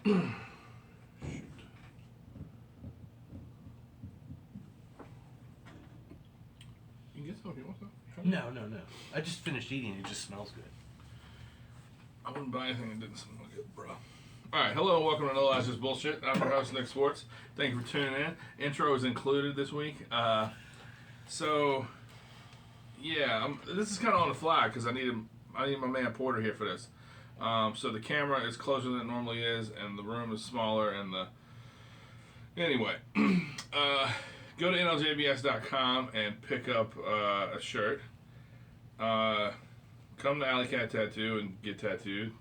You can get some if you want some. No. I just finished eating. It just smells good. I wouldn't buy anything that didn't smell good, bro. Alright, hello and welcome to No Lies Just Bullshit. I'm your host, Nick Swartz. Thank you for tuning in. Intro is included this week. This is kind of on the fly because I need my man Porter here for this. So the camera is closer than it normally is, and the room is smaller, and Anyway, go to NLJBS.com and pick up a shirt. Come to Alley Cat Tattoo and get tattooed.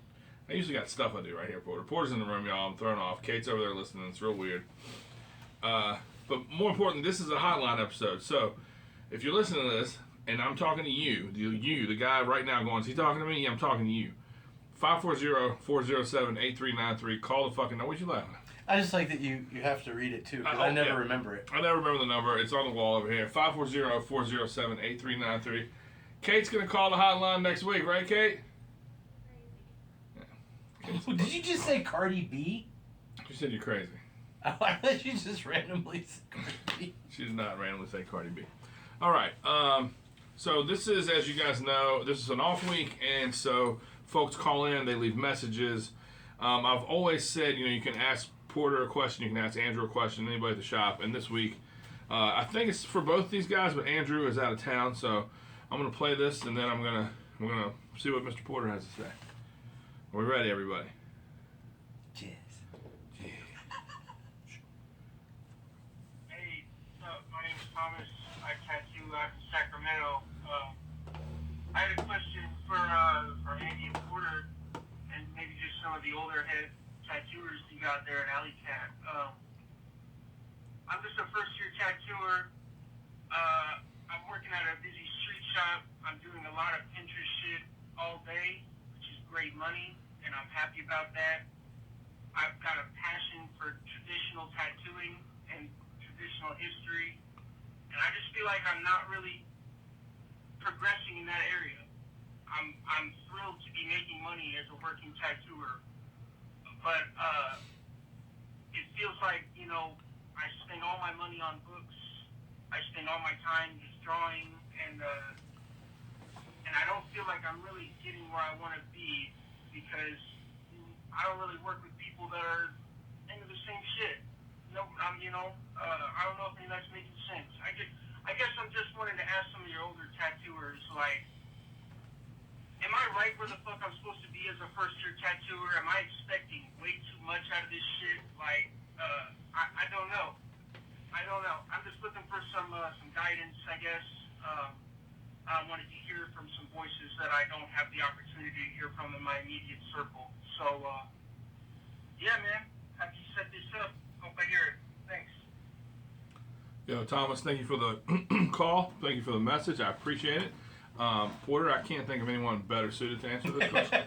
I usually got stuff I do right here, Porter. Porter's in the room, y'all. I'm thrown off. Kate's over there listening. It's real weird. But more important, this is a hotline episode. So if you're listening to this, and I'm talking to you, the guy right now going, is he talking to me? Yeah, I'm talking to you. 540-407-8393. Call the fucking number. What you laughing at? I just like that you have to read it too, because I never remember it. I never remember the number. It's on the wall over here. 540-407-8393. Kate's going to call the hotline next week, right, Kate? Yeah. Did you just say Cardi B? She said you're crazy. I thought you just randomly said Cardi B. She did not randomly say Cardi B. All right. So this is, as you guys know, this is an off week, and so folks call in, they leave messages. I've always said, you can ask Porter a question, you can ask Andrew a question, anybody at the shop. And this week, I think it's for both these guys, but Andrew is out of town, so I'm gonna play this, and then I'm gonna see what Mr. Porter has to say. Are we ready, everybody? Yes. Hey, my name is Thomas. I tattoo out in Sacramento. I had a question for Andy and Porter, and maybe just some of the older head tattooers you got there at Alley Cat. I'm just a first-year tattooer. I'm working at a busy street shop. I'm doing a lot of Pinterest shit all day, which is great money, and I'm happy about that. I've got a passion for traditional tattooing and traditional history, and I just feel like I'm not really progressing in that area. I'm thrilled to be making money as a working tattooer, but it feels like, I spend all my money on books, I spend all my time just drawing, and I don't feel like I'm really getting where I want to be, because I don't really work with people that are into the same shit. I don't know if any of that's making sense. I guess I'm just wanting to ask some of your older tattooers, like, am I right where the fuck I'm supposed to be as a first-year tattooer? Am I expecting way too much out of this shit? Like, I don't know. I'm just looking for some guidance, I guess. I wanted to hear from some voices that I don't have the opportunity to hear from in my immediate circle. So, yeah, man. Have you set this up? Hope I hear it. Thanks. Yo, Thomas, thank you for the call. Thank you for the message. I appreciate it. Porter, I can't think of anyone better suited to answer this question.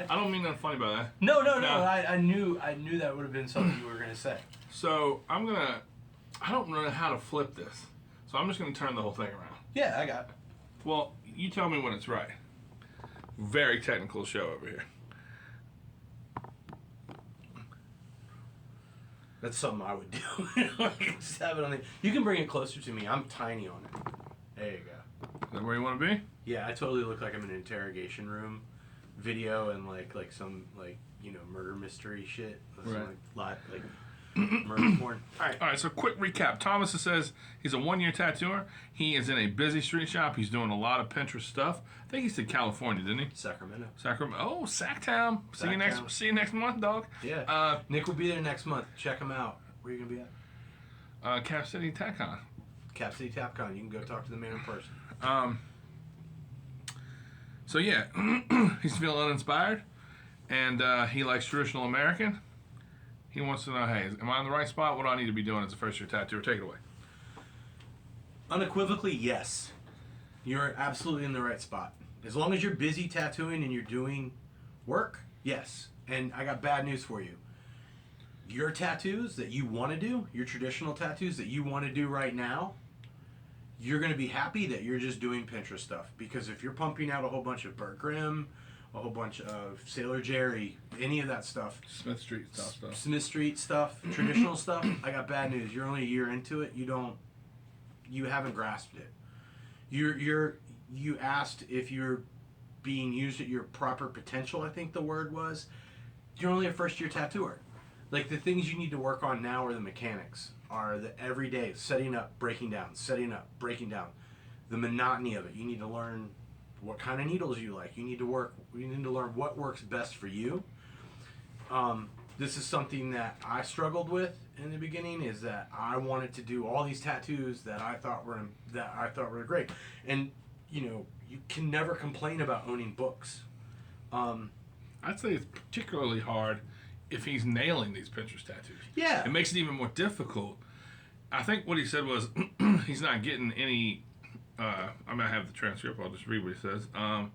I don't mean nothing funny by that. No. I knew that would have been something you were gonna say. So I don't know how to flip this. So I'm just gonna turn the whole thing around. Yeah, I got it. Well, you tell me when it's right. Very technical show over here. That's something I would do. Just have it on the. You can bring it closer to me. I'm tiny on it. There you go. Is that where you want to be? Yeah, I totally look like I'm in an interrogation room video and like some murder mystery shit. Right. Like murder porn. All right, so quick recap. Thomas says he's a one-year tattooer. He is in a busy street shop. He's doing a lot of Pinterest stuff. I think he said California, didn't he? Sacramento. Oh, Sacktown. See you next month, dog. Yeah. Nick will be there next month. Check him out. Where are you going to be at? Cap City TapCon. Cap City TapCon. You can go talk to the man in person. So yeah, he's feeling uninspired, and he likes traditional American. He wants to know, hey, am I in the right spot? What do I need to be doing as a first-year tattooer? Take it away. Unequivocally, yes. You're absolutely in the right spot. As long as you're busy tattooing and you're doing work, yes. And I got bad news for you. Your tattoos that you want to do, your traditional tattoos that you want to do right now, you're going to be happy that you're just doing Pinterest stuff. Because if you're pumping out a whole bunch of Burt Grimm a whole bunch of Sailor Jerry, any of that stuff. Smith Street stuff. Smith Street stuff, traditional stuff. I got bad news. You're only a year into it. You haven't grasped it. You asked if you're being used at your proper potential, I think the word was. You're only a first year tattooer. Like, the things you need to work on now are the mechanics, are the everyday setting up, breaking down, setting up, breaking down. The monotony of it. You need to learn what kind of needles you like. You need to learn what works best for you. This is something that I struggled with in the beginning, is that I wanted to do all these tattoos that I thought were great. And, you can never complain about owning books. I'd say it's particularly hard if he's nailing these Pinterest tattoos. Yeah. It makes it even more difficult. I think what he said was he's not getting any. I have the transcript. I'll just read what he says. I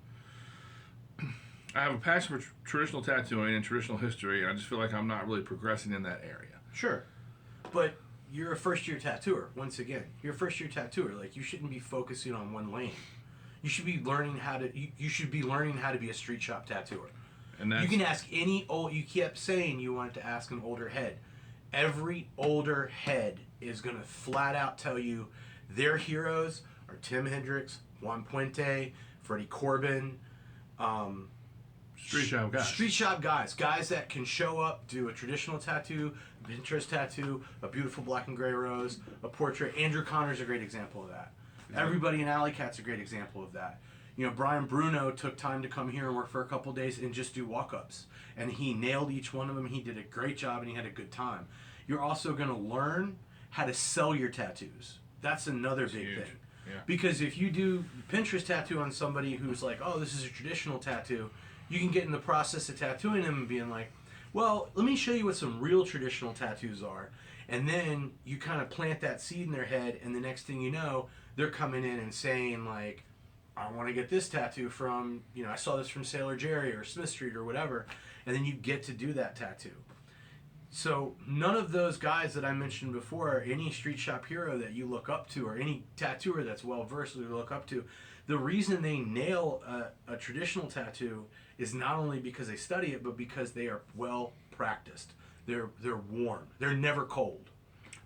have a passion for traditional tattooing and traditional history, and I just feel like I'm not really progressing in that area. Sure. But you're a first-year tattooer, once again. You're a first-year tattooer. Like, you shouldn't be focusing on one lane. You should be learning how to be a street shop tattooer. And that's, You can ask you kept saying you wanted to ask an older head. Every older head is going to flat out tell you their heroes are Tim Hendricks, Juan Puente, Freddie Corbin, street shop guys. Street shop guys that can show up, do a traditional tattoo, a Pinterest tattoo, a beautiful black and gray rose, a portrait. Andrew Connor's a great example of that. Everybody in Alley Cat's a great example of that. Brian Bruno took time to come here and work for a couple days and just do walk-ups. And he nailed each one of them. He did a great job and he had a good time. You're also going to learn how to sell your tattoos. That's another big huge. thing. Yeah. Because if you do Pinterest tattoo on somebody who's like, oh, this is a traditional tattoo, you can get in the process of tattooing them and being like, well, let me show you what some real traditional tattoos are. And then you kind of plant that seed in their head, and the next thing you know, they're coming in and saying, like, I want to get this tattoo from, I saw this from Sailor Jerry or Smith Street or whatever. And then you get to do that tattoo. So none of those guys that I mentioned before, any street shop hero that you look up to, or any tattooer that's well-versed that you look up to, the reason they nail a traditional tattoo is not only because they study it, but because they are well-practiced. They're warm. They're never cold.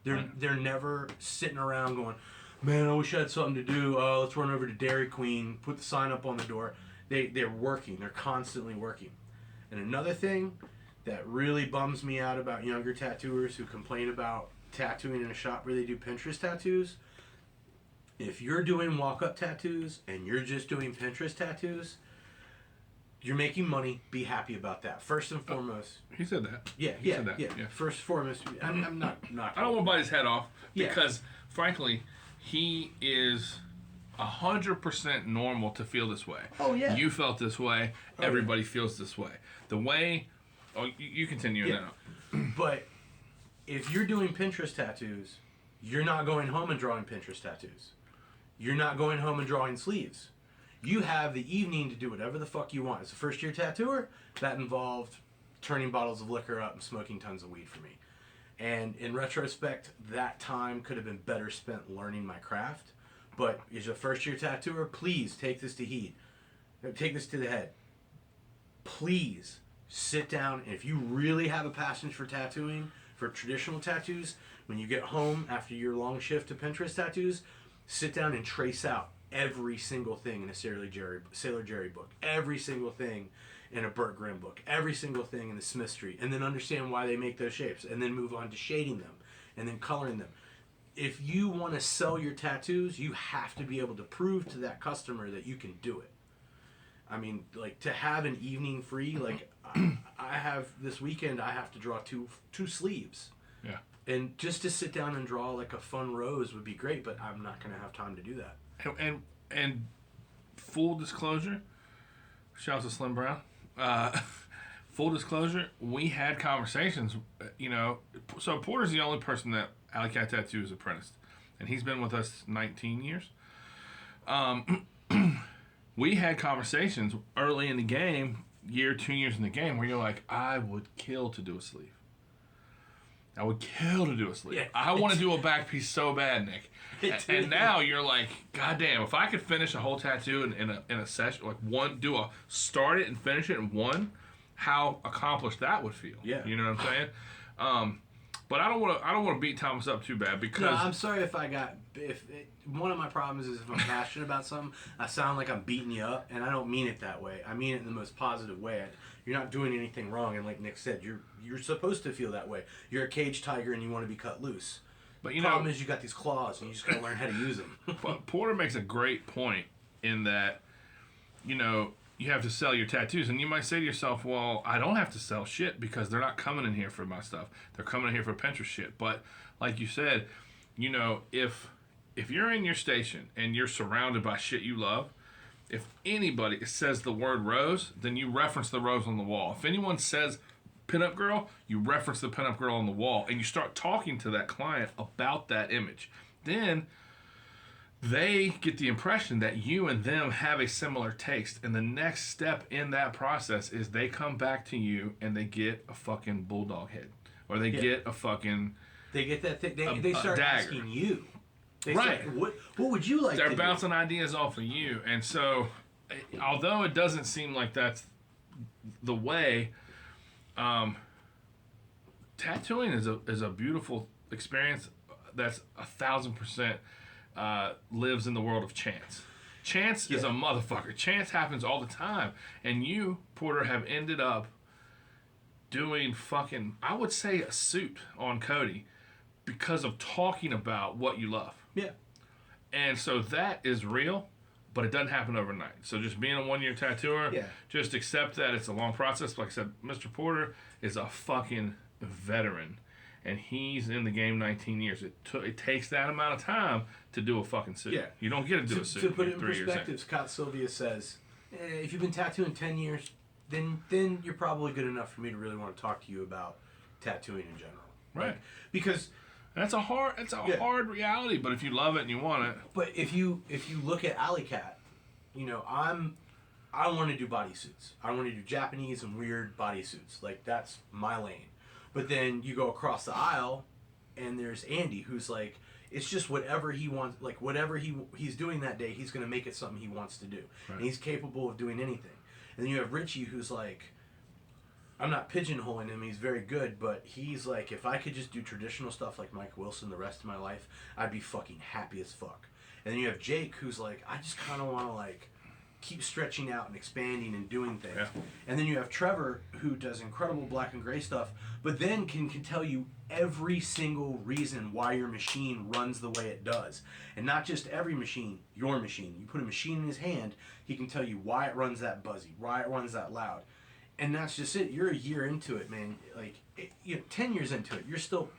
They're never sitting around going, man, I wish I had something to do. Let's run over to Dairy Queen, put the sign up on the door. They're working. They're constantly working. And another thing that really bums me out about younger tattooers who complain about tattooing in a shop where they do Pinterest tattoos, if you're doing walk-up tattoos and you're just doing Pinterest tattoos, you're making money. Be happy about that. First and foremost. He said that. Yeah. First and foremost, I'm not. I don't want to bite his head off Yeah. because, frankly, he is 100% normal to feel this way. Oh, yeah. You felt this way. Everybody feels this way. The way. Oh, you continue now. But if you're doing Pinterest tattoos, you're not going home and drawing Pinterest tattoos. You're not going home and drawing sleeves. You have the evening to do whatever the fuck you want. As a first-year tattooer, that involved turning bottles of liquor up and smoking tons of weed for me. And in retrospect, that time could have been better spent learning my craft. But as a first-year tattooer, please take this to heed. Take this to the head. Please sit down, and if you really have a passion for tattooing, for traditional tattoos, when you get home after your long shift of Pinterest tattoos, sit down and trace out every single thing in a Sailor Jerry book, every single thing in a Burt Grimm book, every single thing in the Smith Street, and then understand why they make those shapes, and then move on to shading them, and then coloring them. If you want to sell your tattoos, you have to be able to prove to that customer that you can do it. I mean, like, to have an evening free, like, I have this weekend, I have to draw two sleeves. Yeah. And just to sit down and draw, like, a fun rose would be great, but I'm not going to have time to do that. And full disclosure, shout out to Slim Brown. Full disclosure, we had conversations, so Porter's the only person that Alley Cat Tattoo has apprenticed, and he's been with us 19 years. We had conversations early in the game, 2 years in the game, where you're like, I would kill to do a sleeve. I would kill to do a sleeve. Yeah. I want to do a back piece so bad, Nick. And now you're like, God damn, if I could finish a whole tattoo in a session, like start it and finish it in one, how accomplished that would feel. Yeah. You know what I'm saying? But I don't want to beat Thomas up too bad because No, I'm sorry if one of my problems is if I'm passionate about something, I sound like I'm beating you up, and I don't mean it that way. I mean it in the most positive way. You're not doing anything wrong, and like Nick said, you're supposed to feel that way. You're a cage tiger, and you want to be cut loose. But the problem is you got these claws, and you just gotta learn how to use them. But Porter makes a great point in that, you have to sell your tattoos, and you might say to yourself, well, I don't have to sell shit because they're not coming in here for my stuff. They're coming in here for Pinterest shit. But like you said, if you're in your station and you're surrounded by shit you love, if anybody says the word rose, then you reference the rose on the wall. If anyone says pinup girl, you reference the pinup girl on the wall, and you start talking to that client about that image. Then they get the impression that you and them have a similar taste, and the next step in that process is they come back to you and they get a fucking bulldog head, or they get a fucking They get that thing. They start dagger. asking you. They Right. Say, what would you like? They're to bouncing ideas off of you, and so although it doesn't seem like that's the way, tattooing is a beautiful experience that's 1,000%. Lives in the world of chance. Chance is a motherfucker. Chance happens all the time. And you, Porter, have ended up doing fucking, I would say, a suit on Cody because of talking about what you love. Yeah. And so that is real, but it doesn't happen overnight. So just being a one-year tattooer, just accept that it's a long process. Like I said, Mr. Porter is a fucking veteran. And he's in the game 19 years. It takes that amount of time to do a fucking suit. Yeah. You don't get to do a suit. To put it in 3 years perspective, Scott Sylvia says, if you've been tattooing 10 years, then you're probably good enough for me to really want to talk to you about tattooing in general. Right. Because that's a hard reality, but if you love it and you want it. But if you look at Alley Cat, I want to do bodysuits. I want to do Japanese and weird bodysuits. Like, that's my lane. But then you go across the aisle, and there's Andy, who's like, it's just whatever he wants, like whatever he's doing that day, he's going to make it something he wants to do. Right. And he's capable of doing anything. And then you have Richie, who's like, I'm not pigeonholing him, he's very good, but he's like, if I could just do traditional stuff like Mike Wilson the rest of my life, I'd be fucking happy as fuck. And then you have Jake, who's like, I just kind of want to like keep stretching out and expanding and doing things. Yeah. And then you have Trevor, who does incredible black and gray stuff, but then can tell you every single reason why your machine runs the way it does. And not just every machine, your machine. You put a machine in his hand, he can tell you why it runs that buzzy, why it runs that loud. And that's just it. You're a year into it, man. Like, 10 years into it, you're still...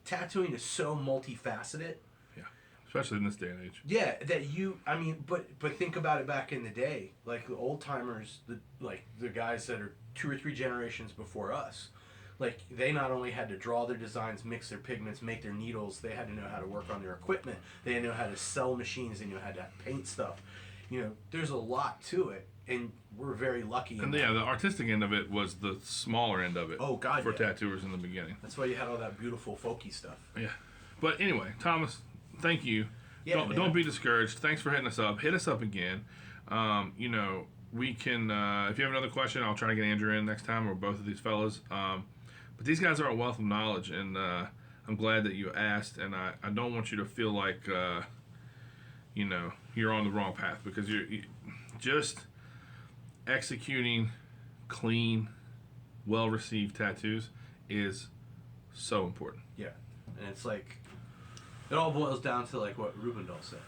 Tattooing is so multifaceted. Especially in this day and age. Yeah, but think about it back in the day. Like, the old timers, the guys that are 2 or 3 generations before us, like, they not only had to draw their designs, mix their pigments, make their needles, they had to know how to work on their equipment. They had to know how to sell machines. They knew how to paint stuff. There's a lot to it, and we're very lucky. And the artistic end of it was the smaller end of it. Oh, God, for tattooers in the beginning. That's why you had all that beautiful folky stuff. Yeah. But anyway, Thomas, thank you. Yeah, don't be discouraged. Thanks for hitting us up. Hit us up again. We can, if you have another question, I'll try to get Andrew in next time, or both of these fellas. But these guys are a wealth of knowledge, and I'm glad that you asked, and I don't want you to feel like, you're on the wrong path, because you're just executing clean, well-received tattoos is so important. Yeah. And it's like, it all boils down to like what Rubendal said.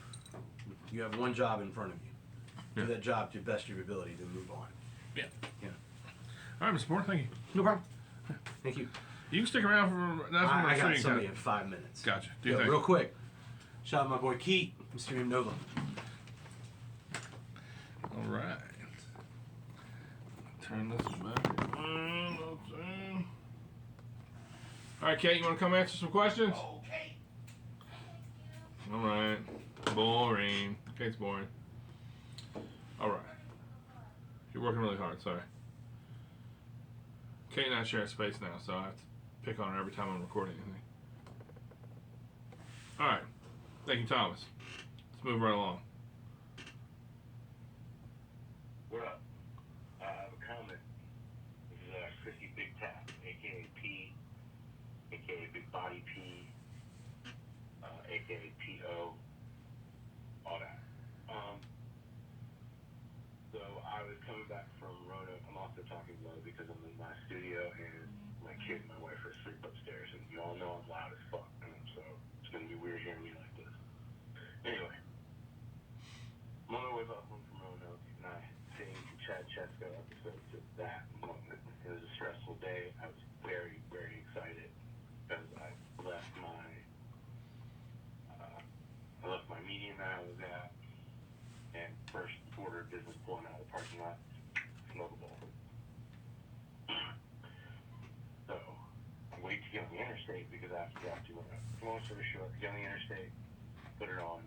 You have one job in front of you. Do that job to the best of your ability, then move on. Yeah. All right, Mr. Moore, thank you. No problem. Thank you. You can stick around for... I got somebody in 5 minutes. Gotcha. Real quick. Shout out my boy Keith, Mr. Nova. All right. Turn this back. All right, Kate, you want to come answer some questions? Okay. All right. Boring. Kate's boring. All right. You're working really hard. Sorry. Kate and I share space now, so I have to pick on her every time I'm recording anything. All right. Thank you, Thomas. Let's move right along. What up? I have a comment. This is Chrissy Big Tap, aka P, aka Big Body P, aka PO, all that. So I was coming back from Roanoke. I'm also talking low because I'm in my studio and my kid and my wife are asleep upstairs, and you all know I'm loud as fuck, so it's gonna be weird hearing me like this. Anyway, I'm on my way back home from Roanoke, and I changed the Chad Chesko episode to that moment. It was a stressful day. I was very, very excited because I left my meeting that I was at, and first order of business pulling out of the parking lot, smoke a bowl. So I wait to get on the interstate because I have to drive to Roanoke. Long story short, get on the interstate, put it on.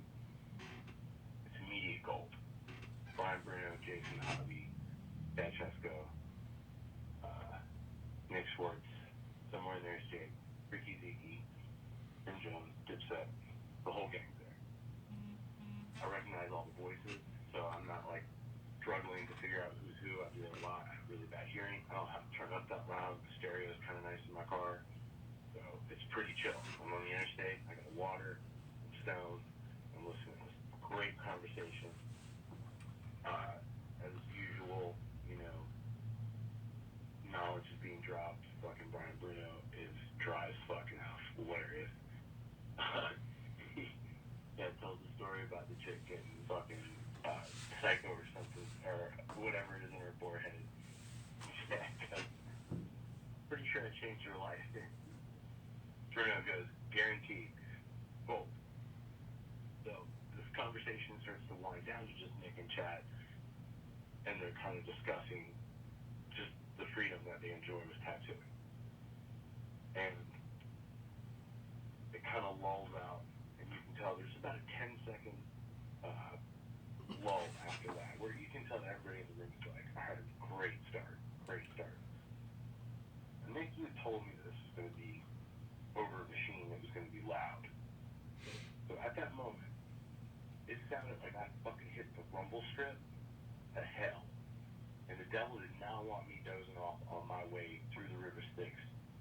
It's immediate gold. Brian Bruno, Jason Hobby, Chad Chesko, Nick Schwartz, somewhere in there is Jake, Ricky Zeke, Tim Jones, Dipset, the whole gang's there. I recognize all the voices, so I'm not like struggling to figure out who's who. I do that a lot. I have really bad hearing. I don't have to turn up that loud. The stereo is kind of nice in my car, so it's pretty chill. I'm on the interstate. I got water. I'm stoned. I'm listening to this great conversation. As usual, knowledge is being dropped. Fucking Brian Bruno is dry as fuck now. Hilarious. Yeah, tells the story about the chick getting fucking psycho or something, or whatever it is in her forehead. Yeah, pretty sure I changed her life. Bruno goes, guaranteed. Bold. So this conversation starts to wind down to just Nick and Chad, and they're kind of discussing just the freedom that they enjoy with tattooing. And it kind of lulls out, and you can tell there's about a 10-second lull after that, where you can tell that everybody in the room is like, I had a great start. And Nick, you had told me this was going to be over a machine that was going to be loud. So at that moment, it sounded like I fucking hit the rumble strip to hell. And the devil did not want me dozing off on my way through the river Styx,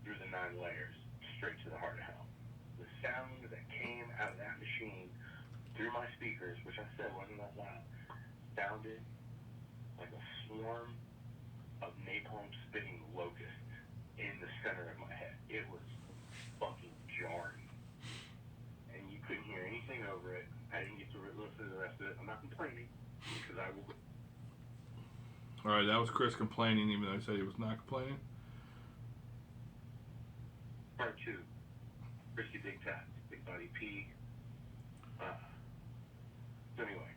through the 9 layers, straight to the heart of hell. The sound that came out of that machine through my speakers, which I said wasn't that loud, sounded like a swarm of napalm spitting locusts in the center of my head. It was fucking jarring. And you couldn't hear anything over it. I didn't get to listen to the rest of it. I'm not complaining, because I will. All right, that was Chris complaining, even though he said he was not complaining. Part 2. Chrissy Big Tap, Big Body P. So anyway,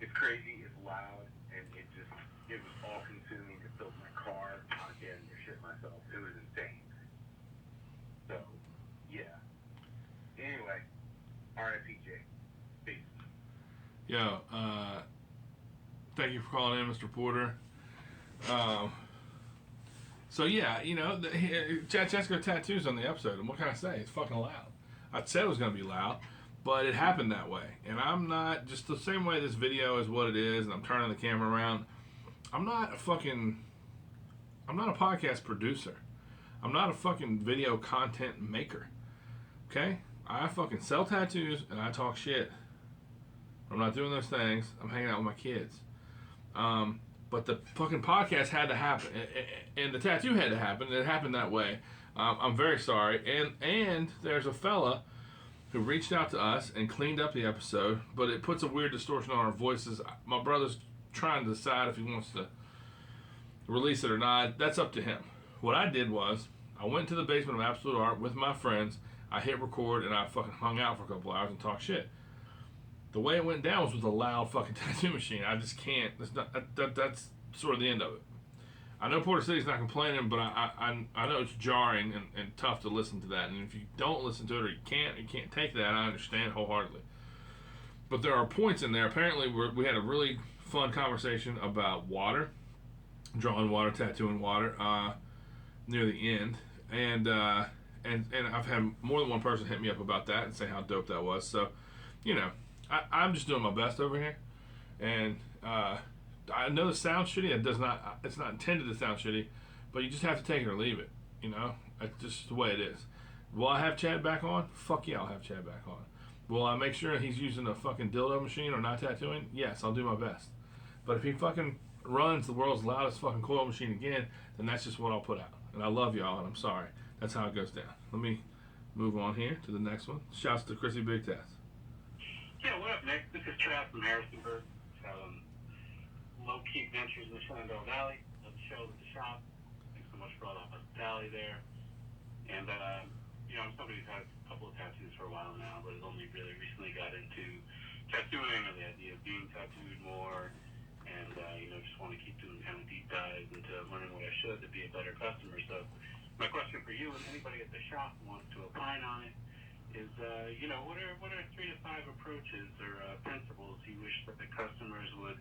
it's crazy, it's loud, and it was all consuming. It filled my car. I damn near shit myself. It was insane. So, yeah. Anyway, R.I.P. Jake. Peace. Yo, thank you for calling in, Mr. Porter. So yeah, Chad Chesko tattoos on the episode, and what can I say? It's fucking loud. I said it was going to be loud, but it happened that way. And I'm not, just the same way this video is what it is, and I'm turning the camera around, I'm not a podcast producer. I'm not a fucking video content maker. Okay? I fucking sell tattoos, and I talk shit. I'm not doing those things. I'm hanging out with my kids. But the fucking podcast had to happen, and the tattoo had to happen. It happened that way. I'm very sorry. And there's a fella who reached out to us and cleaned up the episode, but it puts a weird distortion on our voices. My brother's trying to decide if he wants to release it or not. That's up to him. What I did was, I went to the basement of Absolute Art with my friends. I hit record, and I fucking hung out for a couple hours and talked shit. The way it went down was with a loud fucking tattoo machine. I just can't. That's sort of the end of it. I know Porter City's not complaining, but I know it's jarring and tough to listen to that. And if you don't listen to it, or you can't take that, I understand wholeheartedly. But there are points in there. Apparently, we had a really fun conversation about water, drawing water, tattooing water, near the end. and I've had more than one person hit me up about that and say how dope that was. So, you know, I'm just doing my best over here, and I know the sounds shitty. It's not intended to sound shitty, but you just have to take it or leave it. You know, that's just the way it is. Will I have Chad back on? Fuck yeah, I'll have Chad back on. Will I make sure he's using a fucking dildo machine or not tattooing? Yes, I'll do my best. But if he fucking runs the world's loudest fucking coil machine again, then that's just what I'll put out. And I love y'all, and I'm sorry. That's how it goes down. Let me move on here to the next one. Shouts to Chrissy Big Taz. Yeah, what up, Nick? This is Chad from Harrisonburg. Low Key Ventures in the Shenandoah Valley. Love the show at the shop. Thanks so much for all the hospitality there. And, you know, I'm somebody who's had a couple of tattoos for a while now, but has only really recently got into tattooing or the idea of being tattooed more. And, you know, just want to keep doing kind of deep dives into learning what I should to be a better customer. So my question for you and anybody at the shop who wants to opine on it is, you know, what are 3 to 5 approaches or principles you wish that the customers would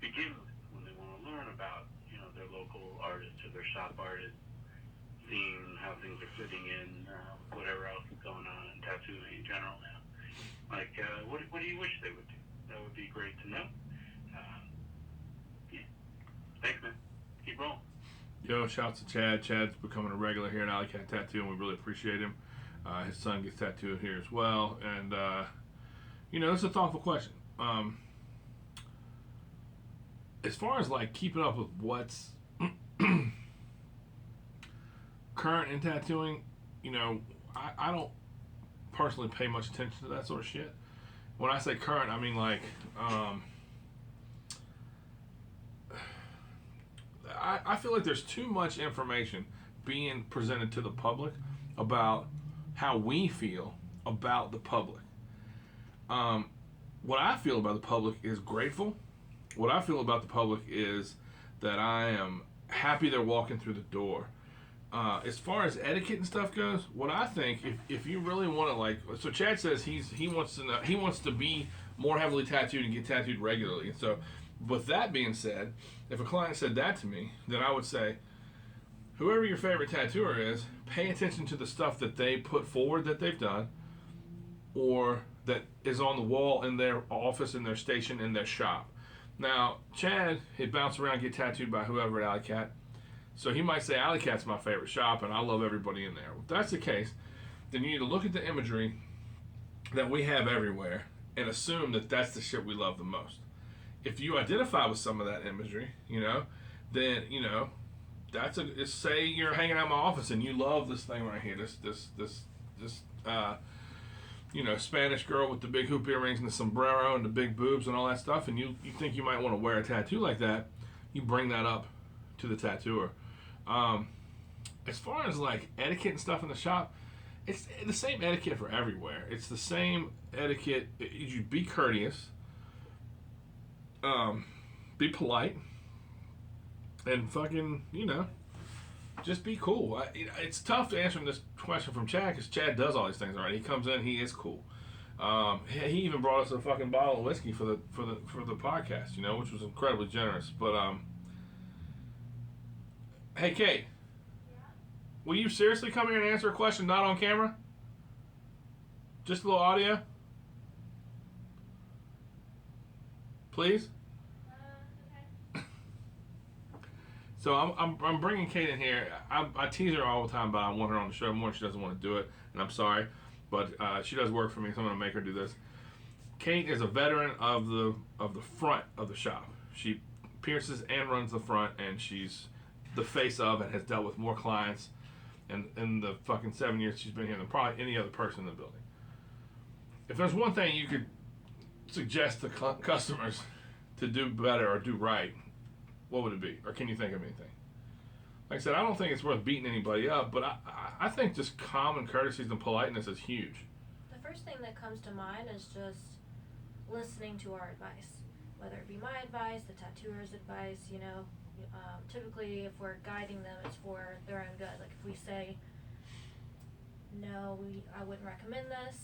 begin with when they want to learn about, you know, their local artists or their shop artists, seeing how things are fitting in, whatever else is going on in tattooing in general now. Like, what do you wish they would do? That would be great to know. Yeah. Thanks, man. Keep rolling. Yo, shouts to Chad. Chad's becoming a regular here at Alley Cat Tattoo, and we really appreciate him. His son gets tattooed here as well. And, you know, it's a thoughtful question. As far as, like, keeping up with what's current in tattooing, you know, I don't personally pay much attention to that sort of shit. When I say current, I mean, like, I feel like there's too much information being presented to the public about how we feel about the public. What I feel about the public is grateful. What I feel about the public is that I am happy they're walking through the door. As far as etiquette and stuff goes, what I think, if you really want to, like, so Chad says he wants to be more heavily tattooed and get tattooed regularly. And so, with that being said, if a client said that to me, then I would say, whoever your favorite tattooer is, pay attention to the stuff that they put forward that they've done, or that is on the wall in their office, in their station, in their shop. Now, Chad, he'd bounce around and get tattooed by whoever at Alley Cat. So he might say, Alley Cat's my favorite shop, and I love everybody in there. If that's the case, then you need to look at the imagery that we have everywhere and assume that that's the shit we love the most. If you identify with some of that imagery, you know, then, you know, say you're hanging out in my office and you love this thing right here, this you know, Spanish girl with the big hoop earrings and the sombrero and the big boobs and all that stuff, and you think you might want to wear a tattoo like that, you bring that up to the tattooer. As far as like etiquette and stuff in the shop, it's the same etiquette for everywhere. It's the same etiquette. You be courteous, be polite, and fucking, you know, just be cool. It's tough to answer this question from Chad because Chad does all these things already. He comes in, he is cool. He even brought us a fucking bottle of whiskey for the podcast, you know, which was incredibly generous. But hey, Kate, will you seriously come here and answer a question not on camera? Just a little audio, please. So I'm bringing Kate in here. I tease her all the time, but I want her on the show more. She doesn't want to do it, and I'm sorry, but she does work for me, so I'm gonna make her do this. Kate is a veteran of the front of the shop. She pierces and runs the front, and she's the face of and has dealt with more clients in the fucking 7 years she's been here than probably any other person in the building. If there's one thing you could suggest to customers to do better or do right, what would it be? Or can you think of anything? Like I said, I don't think it's worth beating anybody up, but I think just common courtesies and politeness is huge. The first thing that comes to mind is just listening to our advice, whether it be my advice, the tattooer's advice. You know, typically if we're guiding them, it's for their own good. Like if we say, no, I wouldn't recommend this.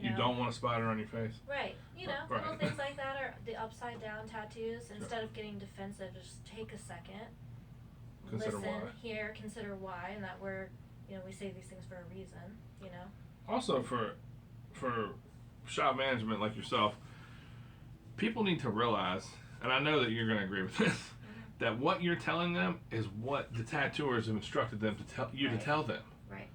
You don't want a spider on your face. Right. You know, Right. little things like that, or the upside down tattoos. Instead of getting defensive, just take a second, Consider listen, why. hear, consider why, and that we're you know, we say these things for a reason, you know. Also, for shop management like yourself, people need to realize, and I know that you're going to agree with this, that what you're telling them is what the tattooers have instructed them to tell you to Right. tell them. Right.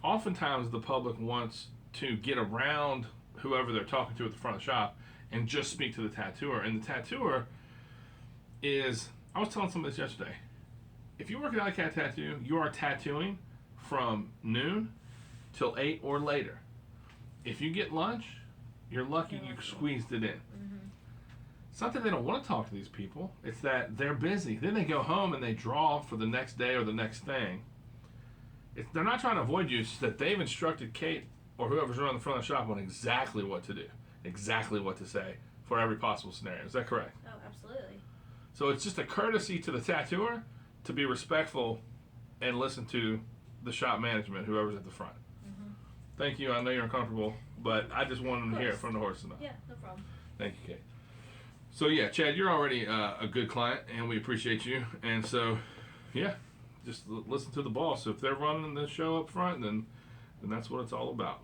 Oftentimes, the public wants to get around whoever they're talking to at the front of the shop and just speak to the tattooer. And the tattooer is, I was telling somebody this yesterday, if you work at Alley Cat Tattoo, you are tattooing from noon till 8 or later. If you get lunch, you're lucky You're you lucky. squeezed it in. Mm-hmm. It's not that they don't want to talk to these people. It's that they're busy. Then they go home and they draw for the next day or the next thing. They're not trying to avoid you. It's that they've instructed Kate or whoever's around the front of the shop on exactly what to do, exactly what to say for every possible scenario. Is that correct? Oh, absolutely. So it's just a courtesy to the tattooer to be respectful and listen to the shop management, whoever's at the front. Mm-hmm. Thank you. I know you're uncomfortable, but I just wanted to hear it from the horse's mouth. Yeah, no problem. Thank you, Kate. So yeah, Chad, you're already a good client, and we appreciate you. And so, yeah, just listen to the boss. If they're running the show up front, then that's what it's all about.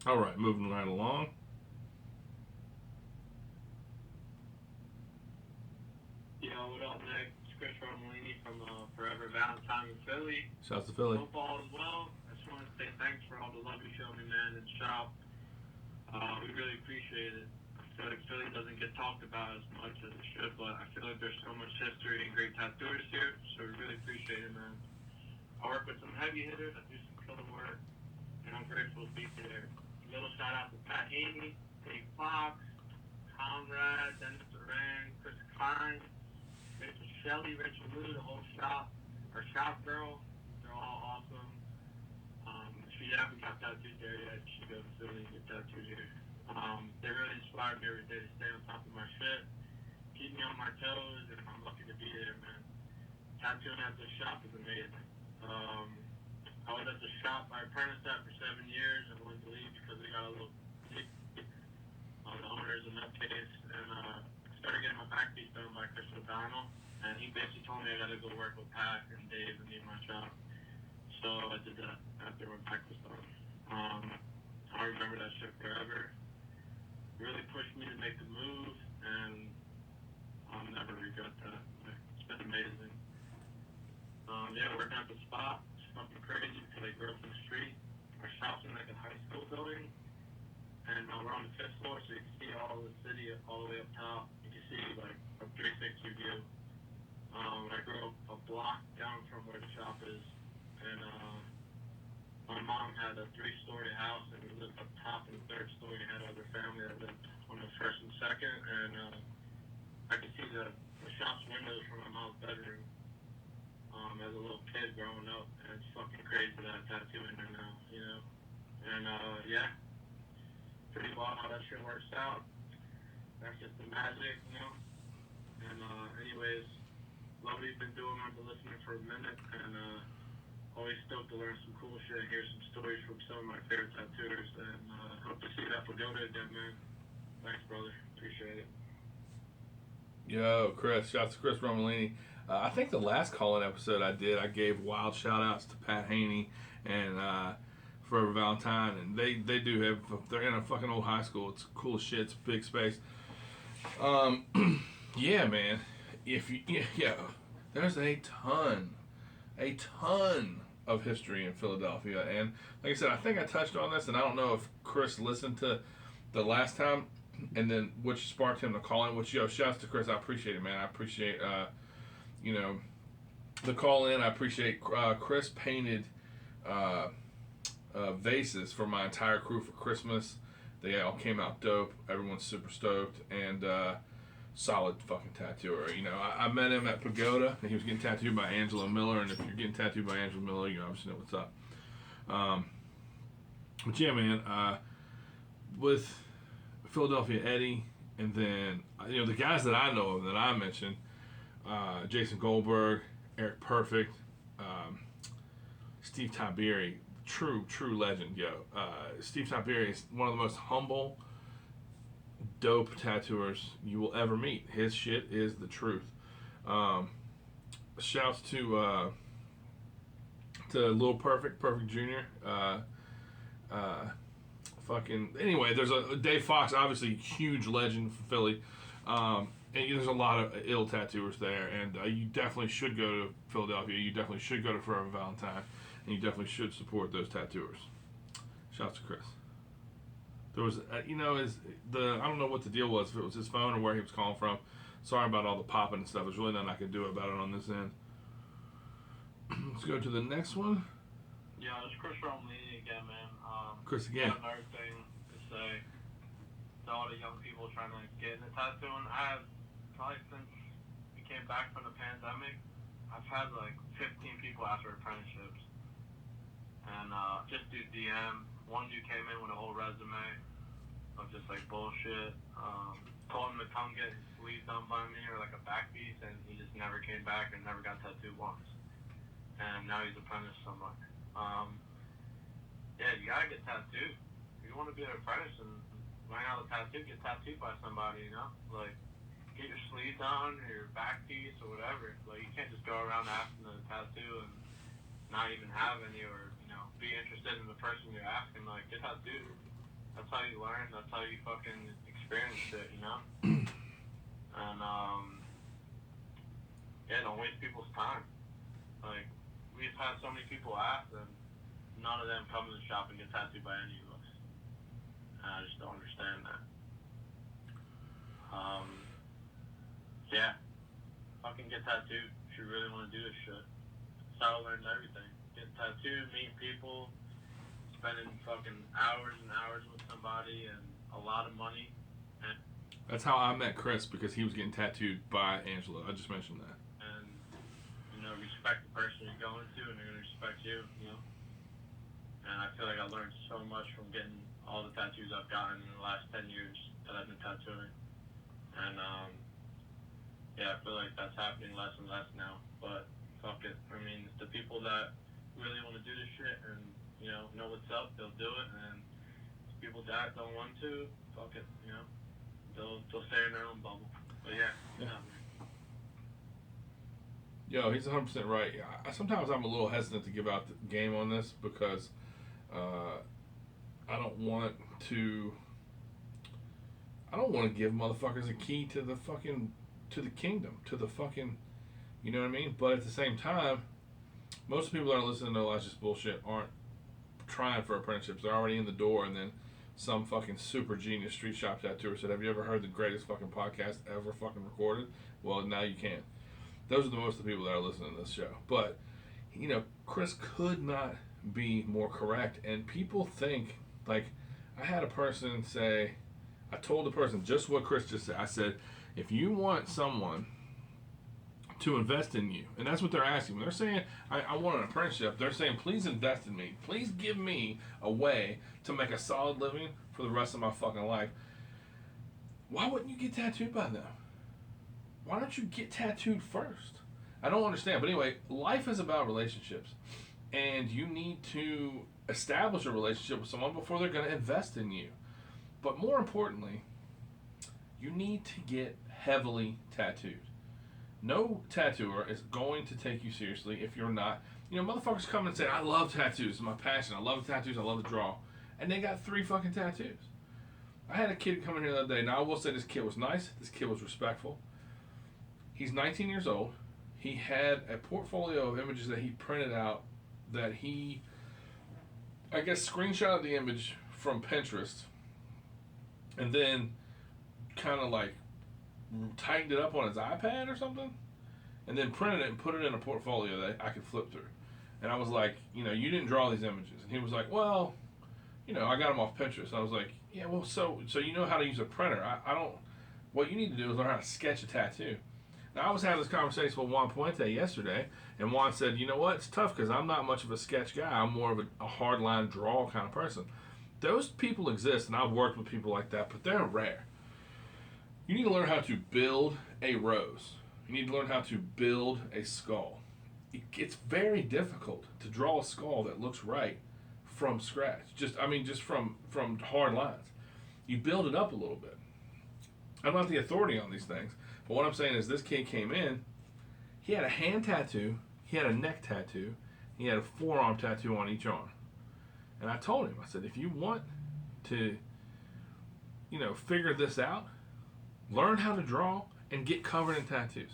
All right, moving right along. Yo, what up, Nick? It's Chris Romolini from Forever Valentine in Philly. Shouts to Philly. Football as well. I just wanted to say thanks for all the love you showed me, man, in the shop. We really appreciate it. I feel like Philly doesn't get talked about as much as it should, but I feel like there's so much history and great tattooers here, so we really appreciate it, man. I work with some heavy hitters. I do some killer work, and I'm grateful to be there. A little shout out to Pat Haney, Dave Fox, Conrad, Dennis Duran, Chris Klein, Rachel Shelley, Rachel Lou, the whole shop, our shop girl. They're all awesome. If you haven't got tattooed there yet, you should go to Philly and get tattooed here. They really inspire me every day to stay on top of my shit, keep me on my toes, and I'm lucky to be there, man. Tattooing at this shop is amazing. I was at the shop, I apprenticed at for 7 years and wanted to leave because we got a little on the owners in that case, and started getting my back piece done by Chris O'Donnell, and he basically told me I gotta go work with Pat and Dave and me in my shop. So I did that after my back was done. I remember that shit forever. Really pushed me to make the move, and I'll never regret that. Like, it's been amazing. Yeah, working at the spot, it's fucking crazy because I grew up in the street. Our shop's in like a high school building, and we're on the 5th floor, so you can see all the city all the way up top. You can see like a 360 view. I grew up a block down from where the shop is, and my mom had a 3-story house, and we lived up top in the 3rd story. And had other family that lived on the 1st and 2nd, and I could see the shop's windows from my mom's bedroom. As a little kid growing up, and it's fucking crazy that I'm tattooing there now, you know. And yeah, pretty wild how that shit works out. That's just the magic, you know. And anyways, love what you've been doing. I've been listening for a minute, and always stoked to learn some cool shit and hear some stories from some of my favorite tattooers. And hope to see that pagoda again, man. Thanks, brother. Appreciate it. Yo, Chris. Shouts to Chris Romolini. I think the last call-in episode I did, I gave wild shout-outs to Pat Haney and Forever Valentine, and they do have, they're in a fucking old high school. It's cool as shit. It's a big space. Yeah, man. There's a ton of history in Philadelphia, and like I said, I think I touched on this, and I don't know if Chris listened to the last time, and then which sparked him to call in. Which, shouts to Chris. I appreciate it, man. I appreciate the call in. I appreciate Chris painted vases for my entire crew for Christmas. They all came out dope. Everyone's super stoked, and solid fucking tattooer. I met him at Pagoda, and he was getting tattooed by Angelo Miller, and if you're getting tattooed by Angelo Miller, you obviously know what's up. But yeah, man, with Philadelphia Eddie, and then, the guys that I know of that I mentioned, Jason Goldberg, Eric Perfect, Steve Tiberi, true legend, Steve Tiberi is one of the most humble, dope tattooers you will ever meet. His shit is the truth. Shouts to to Lil Perfect Jr. Anyway, there's a Dave Fox, obviously huge legend for Philly. And there's a lot of ill tattooers there, and you definitely should go to Philadelphia. You definitely should go to Forever Valentine, and you definitely should support those tattooers. Shouts to Chris. There was, I don't know what the deal was, if it was his phone or where he was calling from. Sorry about all the popping and stuff. There's really nothing I can do about it on this end. Let's go to the next one. Yeah, it's Chris Romley again, man. Chris again. Another thing to say to all the young people trying to get into tattooing. I have, probably since we came back from the pandemic, I've had like 15 people ask for apprenticeships. And just do DM. One dude came in with a whole resume of just like bullshit. Told him to come get his sleeve done by me or like a back piece, and he just never came back and never got tattooed once. And now he's apprenticed somewhere. Yeah, you gotta get tattooed. If you want to be an apprentice and learn how to tattoo, get tattooed by somebody, you know? Like, get your sleeve done or your back piece or whatever. Like, you can't just go around asking to tattoo and not even have any, or, be interested in the person you're asking. Like, get tattooed. That's how you learn. That's how you fucking experience it, And, yeah, don't waste people's time. Like, we've had so many people ask, and none of them come to the shop and get tattooed by any of us. And I just don't understand that. Yeah. Fucking get tattooed if you really want to do this shit. That's how I learned everything. Get tattooed, meet people, spending fucking hours and hours with somebody and a lot of money. And that's how I met Chris, because he was getting tattooed by Angela. I just mentioned that. And, respect the person you're going to, and they're going to respect you, And I feel like I learned so much from getting all the tattoos I've gotten in the last 10 years that I've been tattooing. And, yeah, I feel like that's happening less and less now. But, fuck it. I mean, the people that really want to do this shit and, know what's up, they'll do it. And people that don't want to, fuck it, They'll stay in their own bubble. But, yeah. Yo, he's 100% right. Sometimes I'm a little hesitant to give out the game on this, because I don't want to give motherfuckers a key to the kingdom, to the fucking, you know what I mean? But at the same time, most people that are listening to That's Just Bullshit aren't trying for apprenticeships. They're already in the door, and then some fucking super genius street shop tattooer said, have you ever heard the greatest fucking podcast ever fucking recorded? Well, now you can. Those are the most of the people that are listening to this show. But, Chris could not be more correct. And people think, like, I had a person say, I told the person just what Chris just said. I said, if you want someone to invest in you, and that's what they're asking. When they're saying, I want an apprenticeship, they're saying, please invest in me. Please give me a way to make a solid living for the rest of my fucking life. Why wouldn't you get tattooed by them? Why don't you get tattooed first? I don't understand. But anyway, life is about relationships. And you need to establish a relationship with someone before they're going to invest in you. But more importantly, you need to get heavily tattooed. No tattooer is going to take you seriously if you're not. Motherfuckers come and say, I love tattoos. It's my passion. I love tattoos. I love to draw. And they got 3 fucking tattoos. I had a kid come in here the other day. Now, I will say this kid was nice. This kid was respectful. He's 19 years old. He had a portfolio of images that he printed out that he, I guess, screenshotted the image from Pinterest and then kind of like tightened it up on his iPad or something and then printed it and put it in a portfolio that I could flip through. And I was like, you didn't draw these images. And he was like, well, I got them off Pinterest. And I was like, yeah, well, so you know how to use a printer. I don't, what you need to do is learn how to sketch a tattoo. Now, I was having this conversation with Juan Puente yesterday, and Juan said, you know what, it's tough because I'm not much of a sketch guy. I'm more of a hard-line draw kind of person. Those people exist, and I've worked with people like that, but they're rare. You need to learn how to build a rose. You need to learn how to build a skull. It's very difficult to draw a skull that looks right from scratch. Just from hard lines. You build it up a little bit. I'm not the authority on these things. But what I'm saying is this kid came in, he had a hand tattoo, he had a neck tattoo, He had a forearm tattoo on each arm. And I told him, I said, if you want to, figure this out, learn how to draw and get covered in tattoos.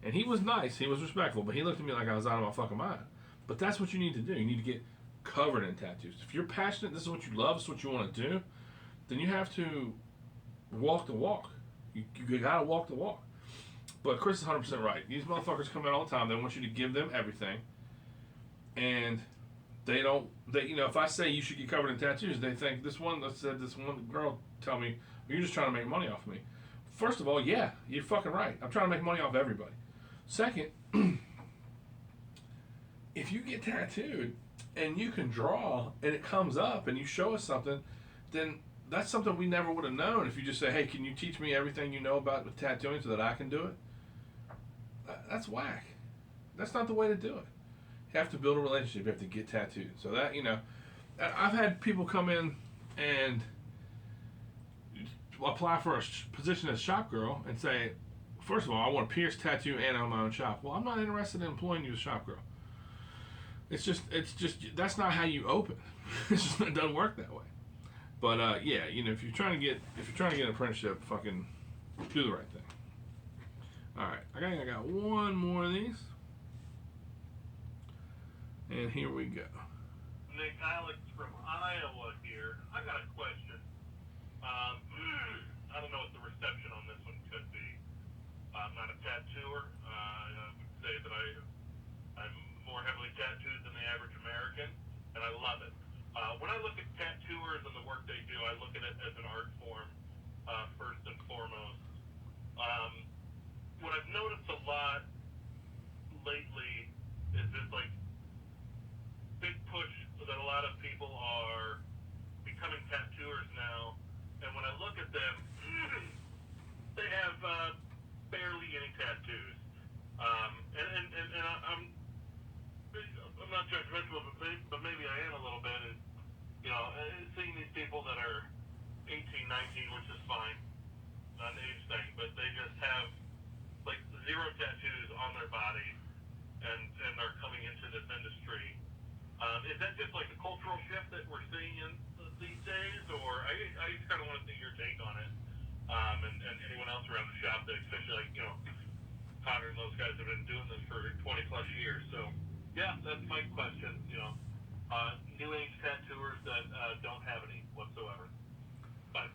And he was nice, he was respectful, but he looked at me like I was out of my fucking mind. But that's what you need to do. You need to get covered in tattoos. If you're passionate, this is what you love, this is what you want to do, then you have to walk the walk. You gotta walk the walk. But Chris is 100% right. These motherfuckers come in all the time. They want you to give them everything. And if I say you should get covered in tattoos, they think this one girl tell me, you're just trying to make money off of me. First of all, yeah, you're fucking right. I'm trying to make money off everybody. Second, if you get tattooed and you can draw and it comes up and you show us something, then that's something we never would have known if you just say, hey, can you teach me everything you know about with tattooing so that I can do it? That's whack. That's not the way to do it. You have to build a relationship. You have to get tattooed. So that, I've had people come in and apply for a position as shop girl and say, first of all, I want a pierced tattoo and own my own shop. Well, I'm not interested in employing you as shop girl. It's just that's not how you open. It doesn't work that way. But yeah, if you're trying to get an apprenticeship, fucking do the right thing. All right, I got one more of these, and here we go. Nick, Alex from Iowa here. I got a question. I don't know what the reception on this one could be. I'm not a tattooer. I would say that I'm more heavily tattooed than the average American, and I love it. When I look at tattooers and the work they do, I look at it as an art form, first and foremost. What I've noticed a lot lately is this big push that a lot of people are becoming tattooers now, and when I look at them, they have barely any tattoos. And I'm not judgmental, but maybe I am a little bit. And, seeing these people that are 18, 19, which is fine, not an age thing, but they just have zero tattoos on their body and are coming into this industry. Is that just a cultural shift that we're seeing in these days, or I just kind of want to see your take on it, and anyone else around the shop, that especially Connor and those guys have been doing this for 20 plus years. So yeah, that's my question. New age tattooers that don't have any whatsoever. Bye.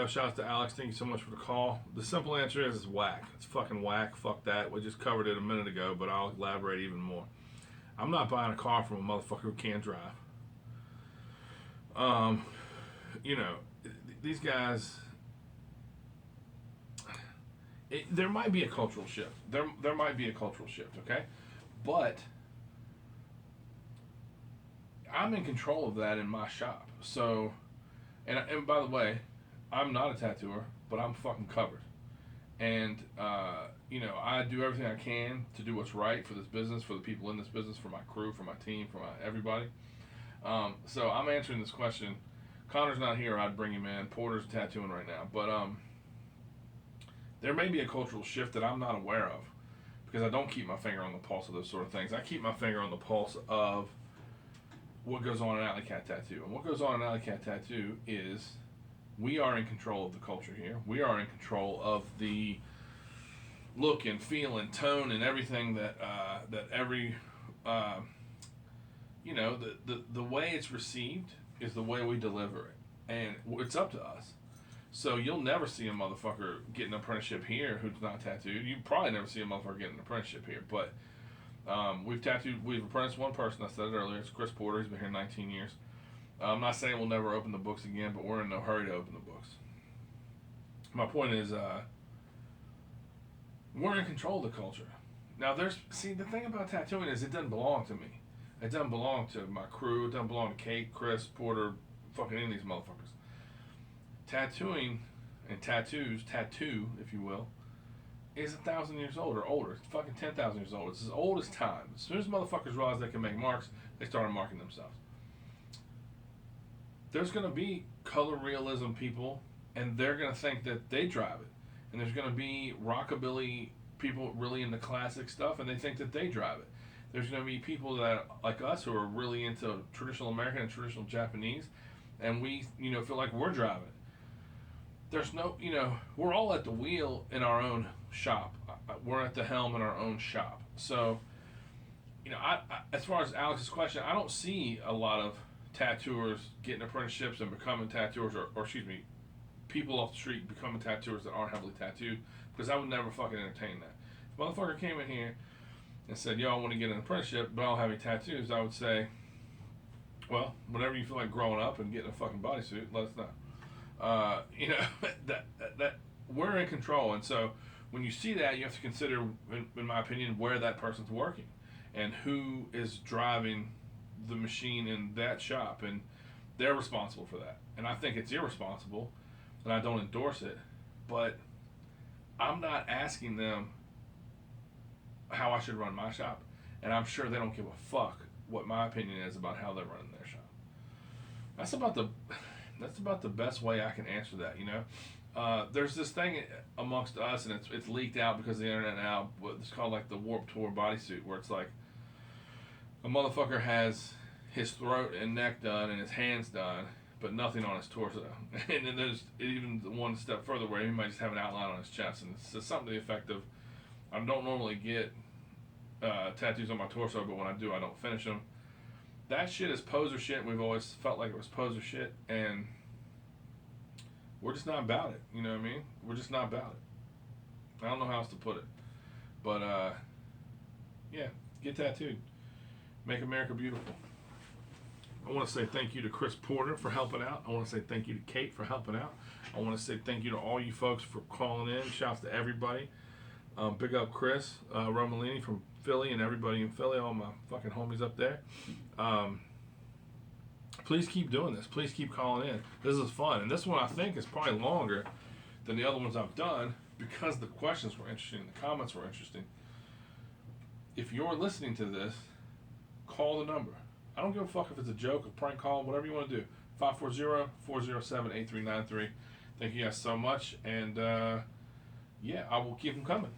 Shout out to Alex. Thank you so much for the call. The simple answer is whack. It's fucking whack. Fuck that. We just covered it a minute ago, but I'll elaborate even more. I'm not buying a car from a motherfucker who can't drive. These guys, there might be a cultural shift. There might be a cultural shift, okay? But I'm in control of that in my shop. So, and by the way, I'm not a tattooer, but I'm fucking covered. And, I do everything I can to do what's right for this business, for the people in this business, for my crew, for my team, for everybody. So I'm answering this question. Connor's not here. I'd bring him in. Porter's tattooing right now. But there may be a cultural shift that I'm not aware of because I don't keep my finger on the pulse of those sort of things. I keep my finger on the pulse of what goes on in Alley Cat Tattoo. And what goes on in Alley Cat Tattoo is we are in control of the culture here. We are in control of the look and feel and tone and everything that every the way it's received is the way we deliver it, and it's up to us. So you'll never see a motherfucker get an apprenticeship here who's not tattooed. You probably never see a motherfucker get an apprenticeship here, but we've apprenticed one person. I said it earlier. It's Chris Porter. He's been here 19 years. I'm not saying we'll never open the books again, but we're in no hurry to open the books. My point is, we're in control of the culture. Now, the thing about tattooing is it doesn't belong to me. It doesn't belong to my crew. It doesn't belong to Kate, Chris, Porter, fucking any of these motherfuckers. Tattooing and tattoo, if you will, is 1,000 years old or older. It's fucking 10,000 years old. It's as old as time. As soon as motherfuckers realize they can make marks, they started marking themselves. There's going to be color realism people, and they're going to think that they drive it. And there's going to be rockabilly people really into classic stuff, and they think that they drive it. There's going to be people that like us who are really into traditional American and traditional Japanese, and we, feel like we're driving. There's no, we're all at the wheel in our own shop. We're at the helm in our own shop. So, I as far as Alex's question, I don't see a lot of tattooers getting apprenticeships and becoming tattooers, or excuse me, people off the street becoming tattooers that aren't heavily tattooed, because I would never fucking entertain that. If a motherfucker came in here and said, yo, I want to get an apprenticeship, but I don't have any tattoos, I would say, well, whenever you feel like growing up and getting a fucking bodysuit, let us know. That we're in control, and so when you see that, you have to consider, in my opinion, where that person's working and who is driving the machine in that shop, and they're responsible for that. And I think it's irresponsible, and I don't endorse it, but I'm not asking them how I should run my shop, and I'm sure they don't give a fuck what my opinion is about how they're running their shop. That's about the best way I can answer that. There's this thing amongst us, and it's leaked out because of the internet now. It's called like the Warped Tour bodysuit, where it's like a motherfucker has his throat and neck done and his hands done, but nothing on his torso. And then there's even one step further where he might just have an outline on his chest, and it's something to the effect of, I don't normally get tattoos on my torso, but when I do, I don't finish them. That shit is poser shit. We've always felt like it was poser shit, and we're just not about it. You know what I mean? We're just not about it. I don't know how else to put it. But, yeah, get tattooed. Make America beautiful. I want to say thank you to Chris Porter for helping out. I want to say thank you to Kate for helping out. I want to say thank you to all you folks for calling in. Shouts to everybody. Big up Chris Romolini from Philly and everybody in Philly, all my fucking homies up there. Please keep doing this. Please keep calling in. This is fun. And this one I think is probably longer than the other ones I've done because the questions were interesting and the comments were interesting. If you're listening to this, call the number. I don't give a fuck if it's a joke, a prank call, whatever you want to do. 540-407-8393. Thank you guys so much. And, yeah, I will keep them coming.